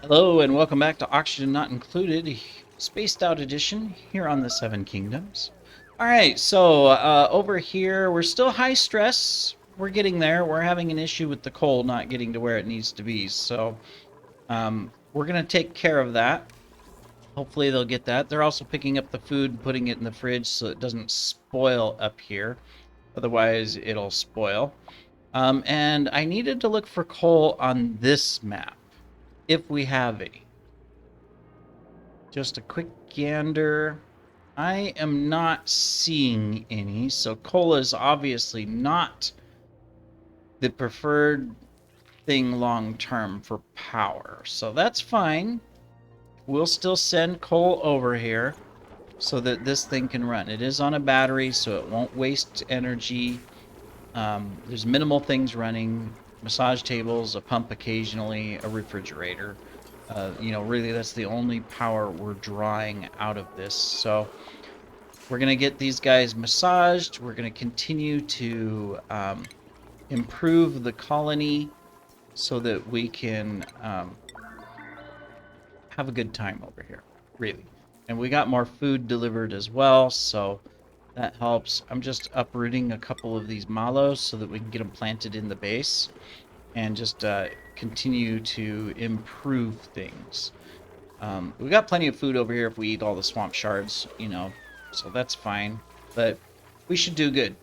Hello and welcome back to Oxygen Not Included, Spaced Out Edition, here on the Seven Kingdoms. Alright, so over here, we're still high stress. We're getting there. We're having an issue with the coal not getting to where it needs to be. So we're going to take care of that. Hopefully they'll get that. They're also picking up the food and putting it in the fridge so it doesn't spoil up here. Otherwise, it'll spoil. And I needed to look for coal on this map, if we have any. Just a quick gander. I am not seeing any, so cola is obviously not the preferred thing long term for power. So that's fine. We'll still send coal over here so that this thing can run. It is on a battery, so it won't waste energy. There's minimal things running. Massage tables, a pump occasionally, a refrigerator. Really that's the only power we're drawing out of this. So we're going to get these guys massaged. We're going to continue to improve the colony so that we can have a good time over here, really. And we got more food delivered as well, so that helps. I'm just uprooting a couple of these mallows so that we can get them planted in the base and just continue to improve things. We got plenty of food over here if we eat all the swamp shards, so that's fine. But we should do good.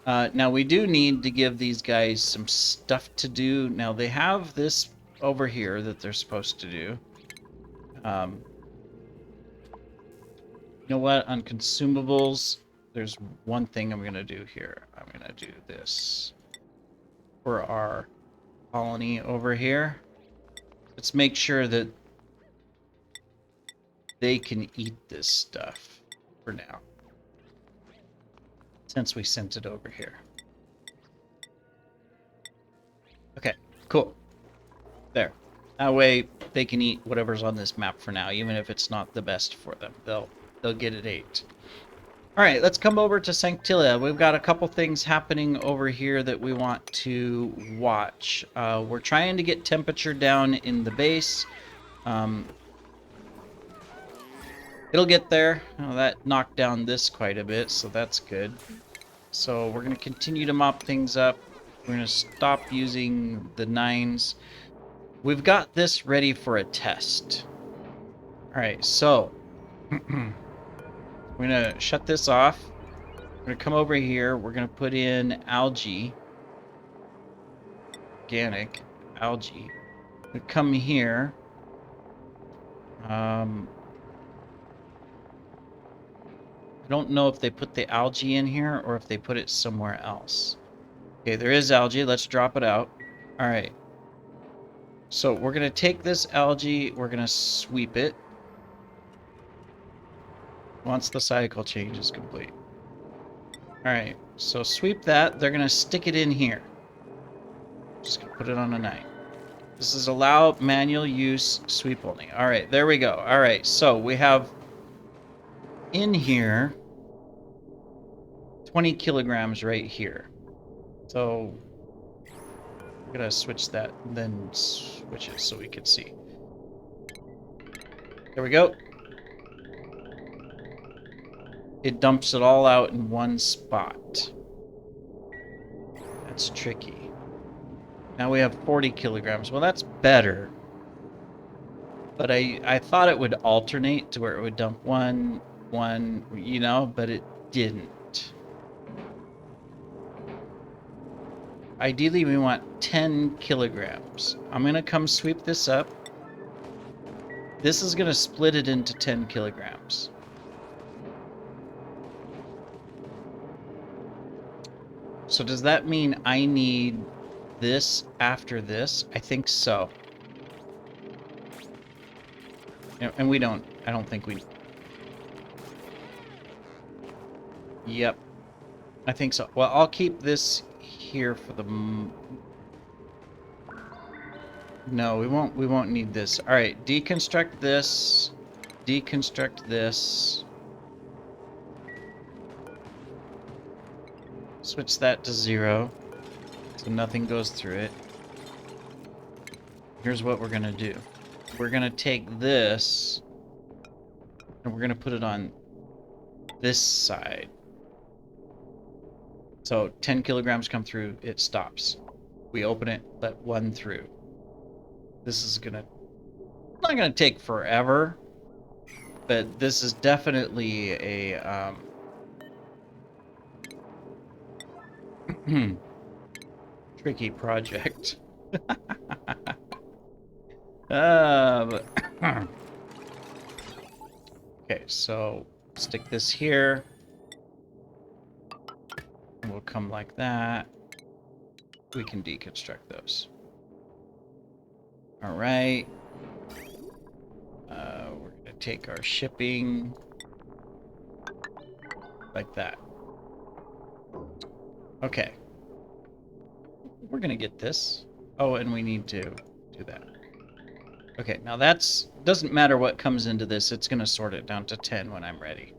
Now, we do need to give these guys some stuff to do. Now, they have this over here that they're supposed to do. You know what? On consumables, there's one thing I'm going to do here. I'm going to do this for our colony over here. Let's make sure that they can eat this stuff for now, since we sent it over here. Okay, cool. There. That way they can eat whatever's on this map for now, even if it's not the best for them. They'll get it ate. All right, let's come over to Sanctilia. We've got a couple things happening over here that we want to watch. We're trying to get temperature down in the base. It'll get there. Oh, that knocked down this quite a bit, so that's good. So we're going to continue to mop things up. We're going to stop using the 9s. We've got this ready for a test. All right, so we're going to shut this off. We're going to come over here. We're going to put in algae. Organic algae. We come here. I don't know if they put the algae in here or if they put it somewhere else. Okay, there is algae. Let's drop it out. All right. So we're going to take this algae. We're going to sweep it once the cycle change is complete. All right. So sweep that. They're going to stick it in here. Just going to put it on a 9. This is allow manual use, sweep only. All right. There we go. All right. So we have in here 20 kilograms right here. So I'm gonna switch that and then switch it so we can see. There we go. It dumps it all out in one spot. That's tricky. Now we have 40 kilograms. Well, that's better. But I thought it would alternate to where it would dump one, but it didn't. Ideally, we want 10 kilograms. I'm going to come sweep this up. This is going to split it into 10 kilograms. So does that mean I need this after this? I think so. And I don't think we... Yep. I think so. Well, I'll keep this here for the... No, we won't need this. All right, deconstruct this. Deconstruct this. Switch that to 0. So nothing goes through it. Here's what we're going to do. we're gonna take this and we're gonna put it on this side. So 10 kilograms come through, it stops. We open it, let one through. This is not gonna take forever, but this is definitely a tricky project. Okay, so stick this here. And we'll come like that. We can deconstruct those. All right. We're gonna take our shipping like that. Okay. We're gonna get this. Oh, and we need to do that. Okay, now doesn't matter what comes into this, it's gonna sort it down to 10 when I'm ready.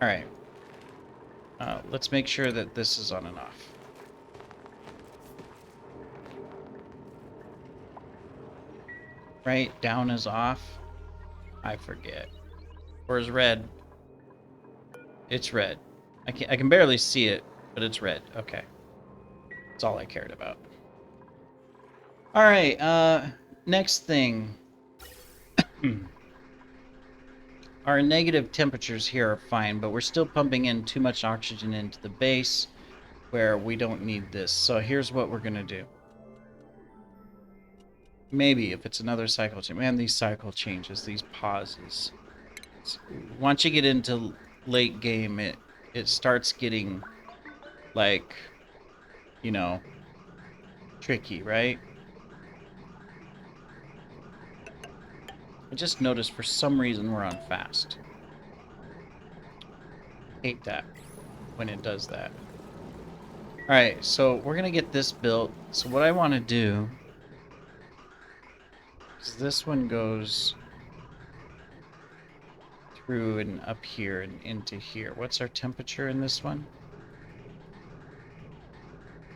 All right. Let's make sure that this is on and off. Right, down is off. I forget. Or is red? It's red. I can barely see it, but it's red. Okay. That's all I cared about. All right, next thing. Our negative temperatures here are fine, but we're still pumping in too much oxygen into the base where we don't need this. So here's what we're going to do. Maybe if it's another cycle change. Man, these cycle changes, these pauses. Once you get into late game, it starts getting, like, you know, tricky, right? I just noticed for some reason we're on fast. Hate that when it does that. Alright, so we're going to get this built. So what I want to do is this one goes through and up here and into here. What's our temperature in this one?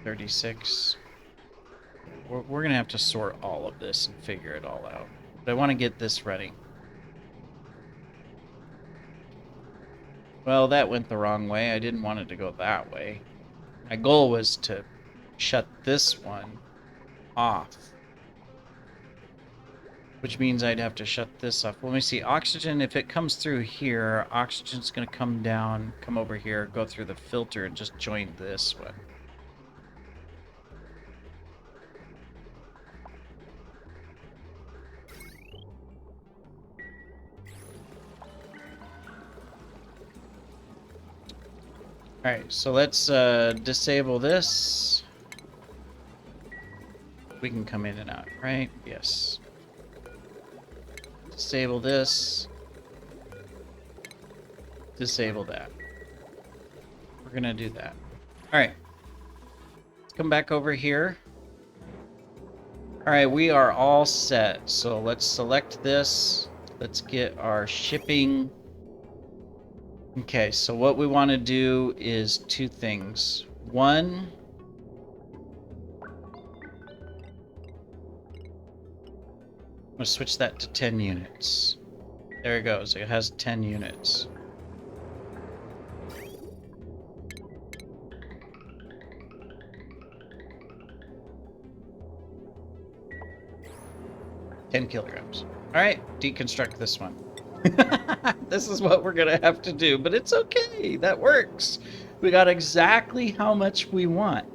36. We're going to have to sort all of this and figure it all out. But I want to get this ready. Well, that went the wrong way. I didn't want it to go that way. My goal was to shut this one off. Which means I'd have to shut this off. Let me see. Oxygen, if it comes through here, oxygen's going to come down, come over here, go through the filter, and just join this one. Alright, so let's disable this. We can come in and out, right? Yes. Disable this. Disable that. We're gonna do that. Alright. Let's come back over here. Alright, we are all set. So let's select this. Let's get our shipping. Okay, so what we want to do is two things. One, I'm going to switch that to 10 units. There it goes. It has 10 units. $10 kilograms. All right, deconstruct this one. This is what we're gonna have to do, but it's okay. That works. We got exactly how much we want.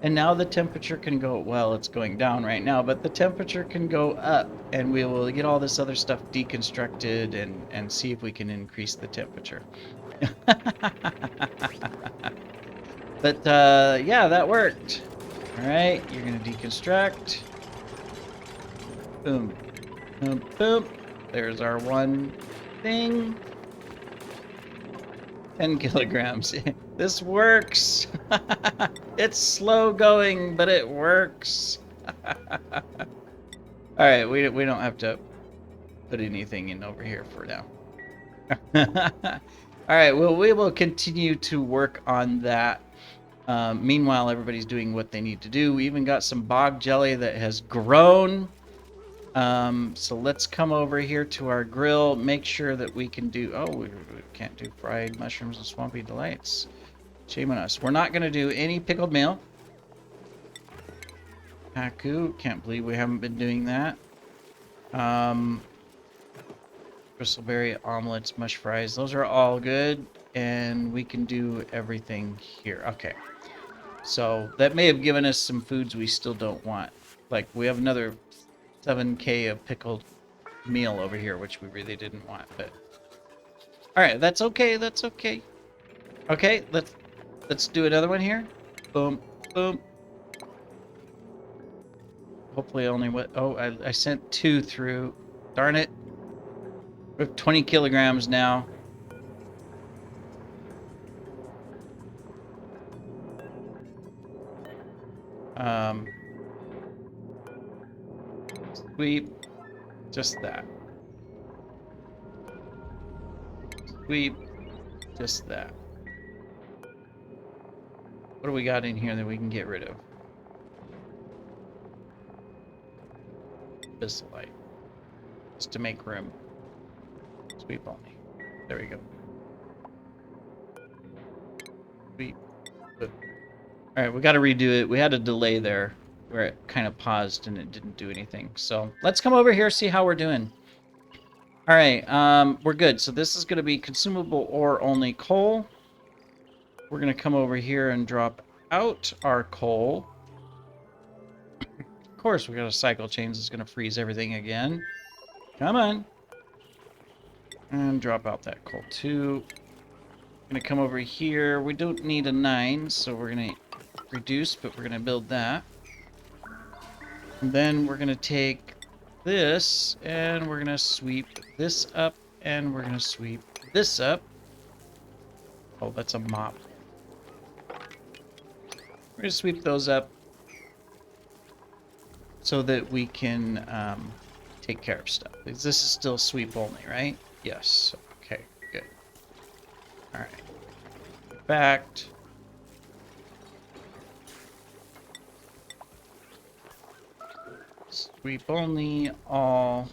And now the temperature can go, well, it's going down right now, but the temperature can go up, and we will get all this other stuff deconstructed and see if we can increase the temperature. But yeah, that worked. All right, you're gonna deconstruct. Boom, boom, boom. There's our one thing. 10 kilograms. This works. It's slow going, but it works. All right, we don't have to put anything in over here for now. All right, well, we will continue to work on that. Meanwhile, everybody's doing what they need to do. We even got some bog jelly that has grown. So let's come over here to our grill, make sure that we can do... Oh, we can't do fried mushrooms and swampy delights. Shame on us. We're not going to do any pickled meal. Haku, can't believe we haven't been doing that. Bristleberry omelets, mush fries, those are all good. And we can do everything here. Okay. So that may have given us some foods we still don't want. Like, we have another 7K of pickled meal over here, which we really didn't want, but... Alright, that's okay, that's okay. Okay, let's do another one here. Boom, boom. Hopefully only what... Oh, I sent 2 through. Darn it. We have 20 kilograms now. Sweep. Just that. Sweep. Just that. What do we got in here that we can get rid of? This light. Just to make room. Sweep only. There we go. Sweep. Alright, we got to redo it. We had a delay there where it kind of paused and it didn't do anything. So let's come over here, see how we're doing. Alright, we're good. So this is going to be consumable ore only coal. We're going to come over here and drop out our coal. Of course, we got a cycle change that's going to freeze everything again. Come on. And drop out that coal too. Going to come over here. We don't need a 9, so we're going to reduce, but we're going to build that. And then we're going to take this, and we're going to sweep this up, and we're going to sweep this up. Oh, that's a mop. We're going to sweep those up so that we can take care of stuff. Because this is still sweep only, right? Yes. Okay, good. All right. Backed. Sweep only, all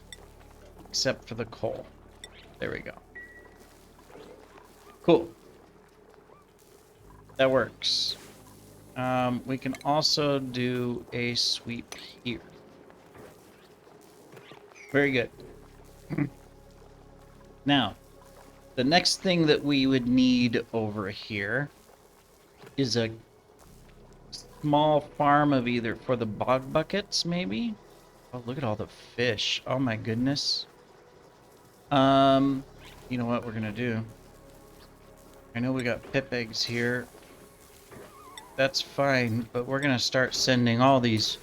except for the coal. There we go. Cool. That works. We can also do a sweep here. Very good. Now, the next thing that we would need over here is a small farm of either for the bog buckets, maybe? Oh, look at all the fish. Oh my goodness. You know what we're gonna do? I know we got pip eggs here. That's fine, but we're gonna start sending all these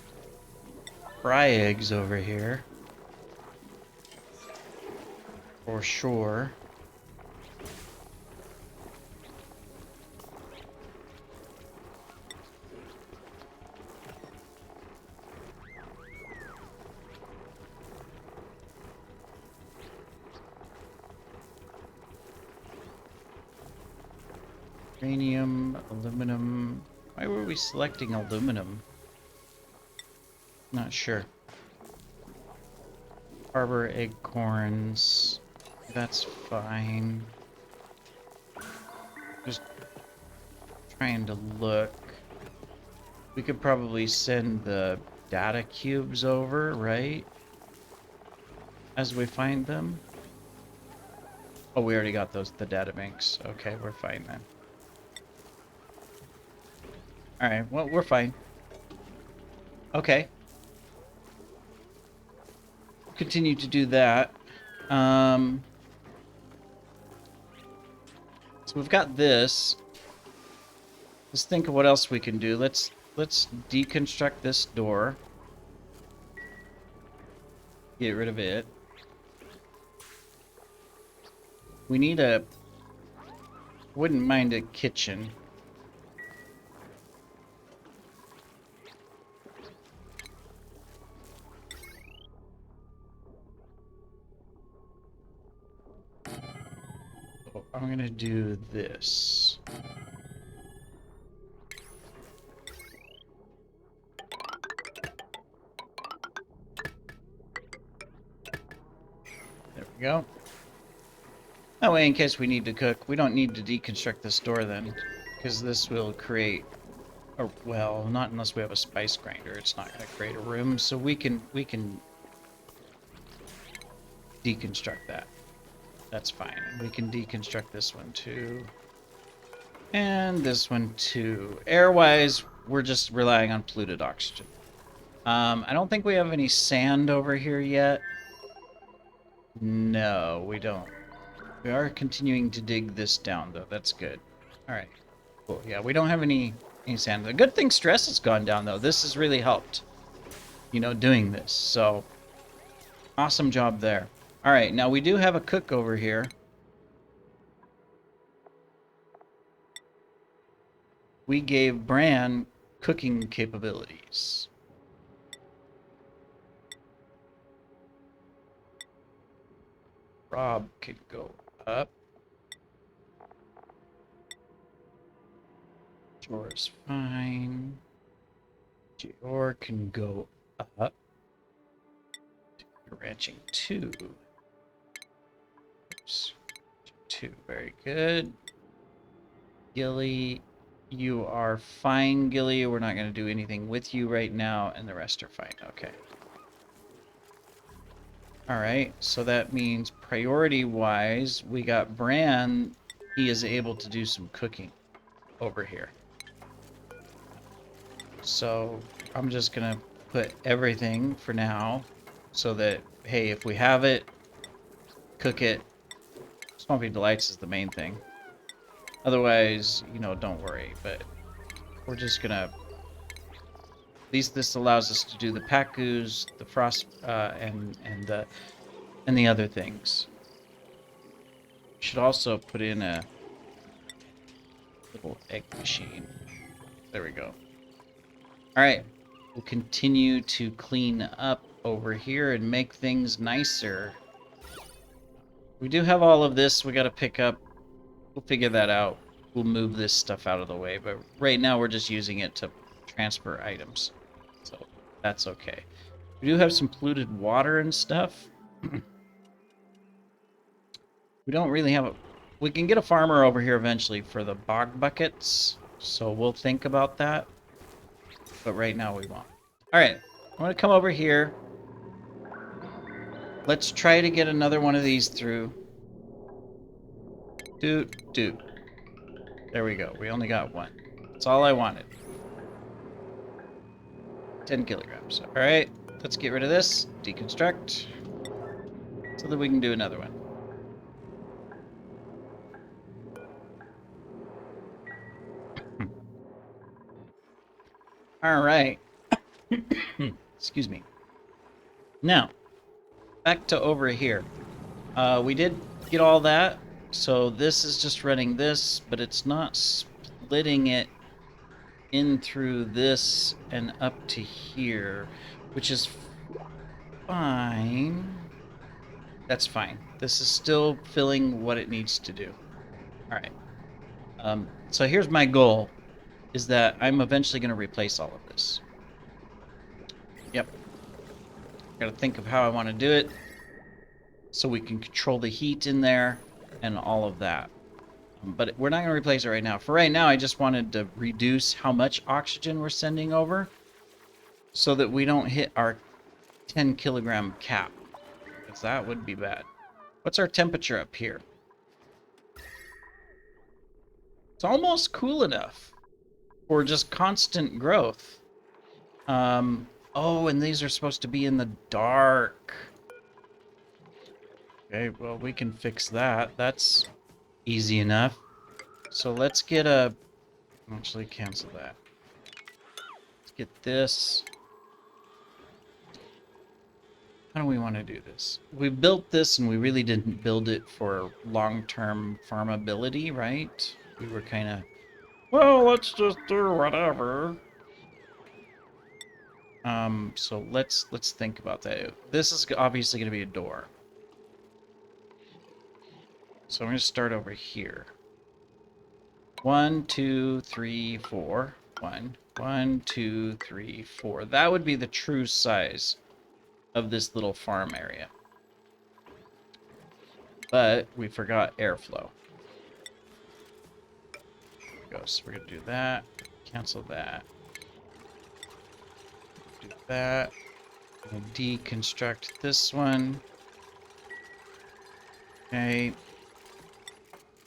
fry eggs over here. For sure. Uranium, aluminum. Why were we selecting aluminum? Not sure. Harbor acorns. That's fine. Just trying to look. We could probably send the data cubes over, right? As we find them. Oh, we already got those, the data banks. Okay, we're fine then. Alright, well, we're fine. Okay. Continue to do that. So we've got this. Let's think of what else we can do. Let's deconstruct this door. Get rid of it. We need a... Wouldn't mind a kitchen. I'm gonna do this. we go. That way, in case we need to cook, we don't need to deconstruct this door then, because this will create a, well, not unless we have a spice grinder. It's not going to create a room, so we can deconstruct that. That's fine. We can deconstruct this one too. And this one too. Air-wise, we're just relying on polluted oxygen. I don't think we have any sand over here yet. No, we don't. We are continuing to dig this down, though. That's good. All right. Cool. Yeah, we don't have any sand. The good thing stress has gone down, though. This has really helped, you know, doing this. So, awesome job there. All right, now we do have a cook over here. We gave Bran cooking capabilities. Rob could go up. Jor's fine. Jor can go up. Ranching 2. Oops. 2, very good. Gilly, you are fine, Gilly. We're not going to do anything with you right now, and the rest are fine. Okay. Alright, so that means priority-wise, we got Bran. He is able to do some cooking over here. So I'm just going to put everything for now so that, hey, if we have it, cook it. Swampy Delights is the main thing. Otherwise, you know, don't worry. But we're just going to... At least this allows us to do the Pakus, the Frost, and the other things. We should also put in a little egg machine. There we go. Alright, we'll continue to clean up over here and make things nicer. We do have all of this we gotta pick up. We'll figure that out. We'll move this stuff out of the way, but right now we're just using it to transfer items. So that's okay. We do have some polluted water and stuff. We don't really have a... We can get a farmer over here eventually for the bog buckets, so we'll think about that. But right now we won't. Alright, I'm going to come over here. Let's try to get another one of these through. Doot. There we go. We only got one. That's all I wanted. 10 kilograms. Alright, let's get rid of this. Deconstruct. So that we can do another one. Alright. Excuse me. Now, back to over here. We did get all that. So this is just running this, but it's not splitting it in through this and up to here, which is fine. That's fine. This is still filling what it needs to do. All right. So here's my goal, is that I'm eventually going to replace all of this. Yep. Got to think of how I want to do it so we can control the heat in there and all of that. But we're not going to replace it right now. For right now, I just wanted to reduce how much oxygen we're sending over so that we don't hit our 10 kilogram cap, because that would be bad. What's our temperature up here? It's almost cool enough for just constant growth. Oh, and these are supposed to be in the dark. Okay, well, we can fix that. That's easy enough. So let's get a... Actually, cancel that. Let's get this. How do we want to do this? We built this, and we really didn't build it for long-term farmability, right? We were kind of... Well, let's just do whatever. So let's think about that. This is obviously going to be a door. So I'm going to start over here. 1, 2, 3, 4. 1, 2, 3, 4. That would be the true size of this little farm area. but we forgot airflow. There we go. So we're going to do that. Cancel that. Do that. And deconstruct this one. Okay.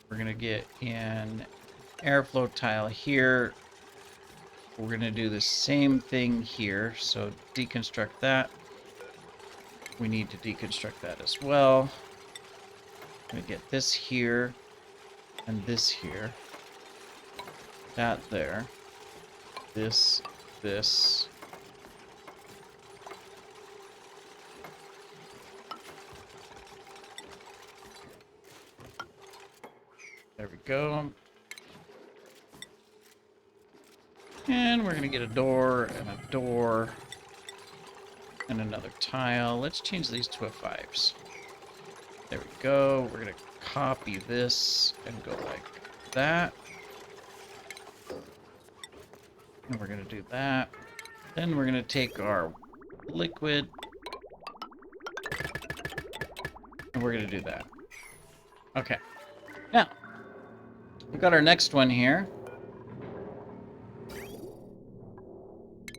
We're going to get in airflow tile here. We're going to do the same thing here. So deconstruct that. We need to deconstruct that as well. I'm going to get this here and this here. That there. This. There we go. And we're going to get a door and a door and another tile. Let's change these to a 5s. There we go. We're going to copy this and go like that. And we're going to do that. Then we're going to take our liquid and we're going to do that. Okay. Now, we've got our next one here.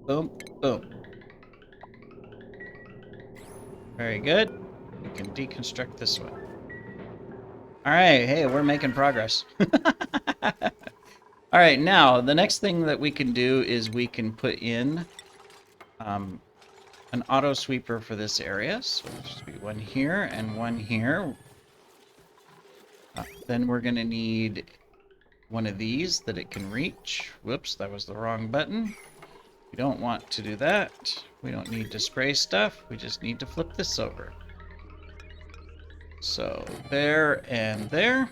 Boom, boom. Very good. We can deconstruct this one. Alright, hey, we're making progress. Alright, now, the next thing that we can do is we can put in an auto sweeper for this area. So it'll just be one here and one here. Then we're going to need one of these that it can reach. Whoops, that was the wrong button. We don't want to do that. We don't need to spray stuff. We just need to flip this over. So there and there.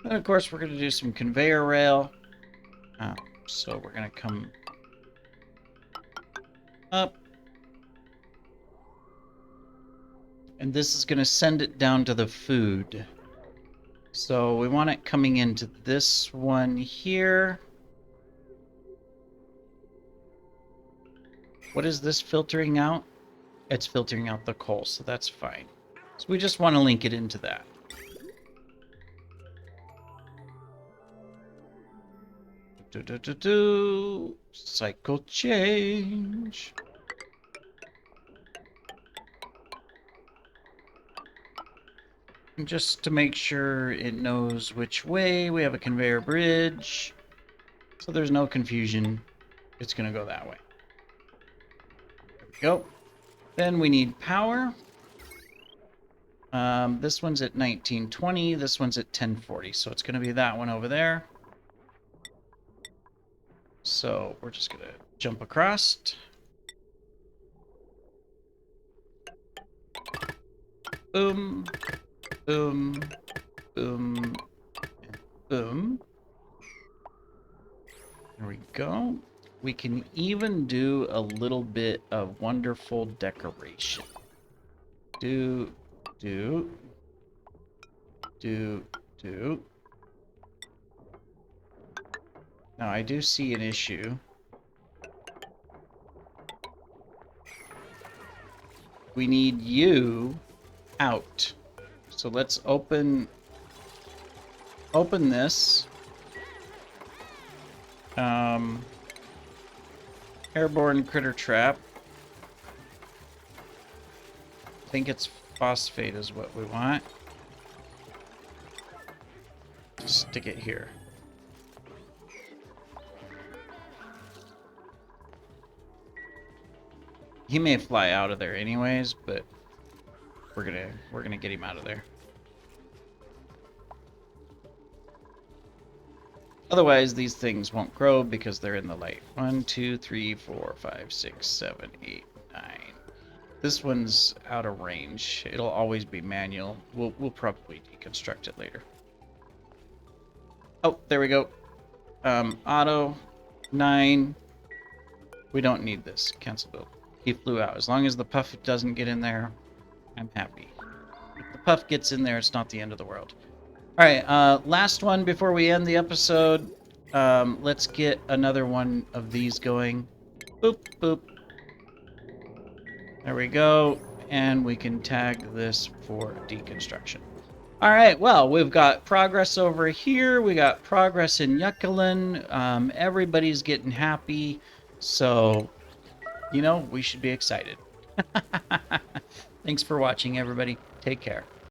And of course, we're going to do some conveyor rail. So we're going to come up. And this is going to send it down to the food. So we want it coming into this one here. What is this filtering out? It's filtering out the coal, so that's fine. So we just want to link it into that. Cycle change. And just to make sure it knows which way, we have a conveyor bridge. So there's no confusion. It's going to go that way. There we go. Then we need power. This one's at 1920. This one's at 1040. So it's going to be that one over there. So we're just going to jump across. Boom. Boom. Boom. And boom. There we go. We can even do a little bit of wonderful decoration. Do. Now, I do see an issue. We need you out. So let's open this. Airborne critter trap. I think it's phosphate is what we want. Just stick it here. He may fly out of there anyways, but we're gonna get him out of there. Otherwise, these things won't grow because they're in the light. 1, 2, 3, 4, 5, 6, 7, 8, 9. This one's out of range. It'll always be manual. We'll probably deconstruct it later. Oh, there we go. Auto 9. We don't need this. Cancel build. He flew out. As long as the puff doesn't get in there, I'm happy. If the puff gets in there, it's not the end of the world. All right, last one before we end the episode. Let's get another one of these going. Boop, boop. There we go. and we can tag this for deconstruction. All right, well, we've got progress over here. We got progress in Yuckalin. Everybody's getting happy. So, you know, we should be excited. Thanks for watching, everybody. Take care.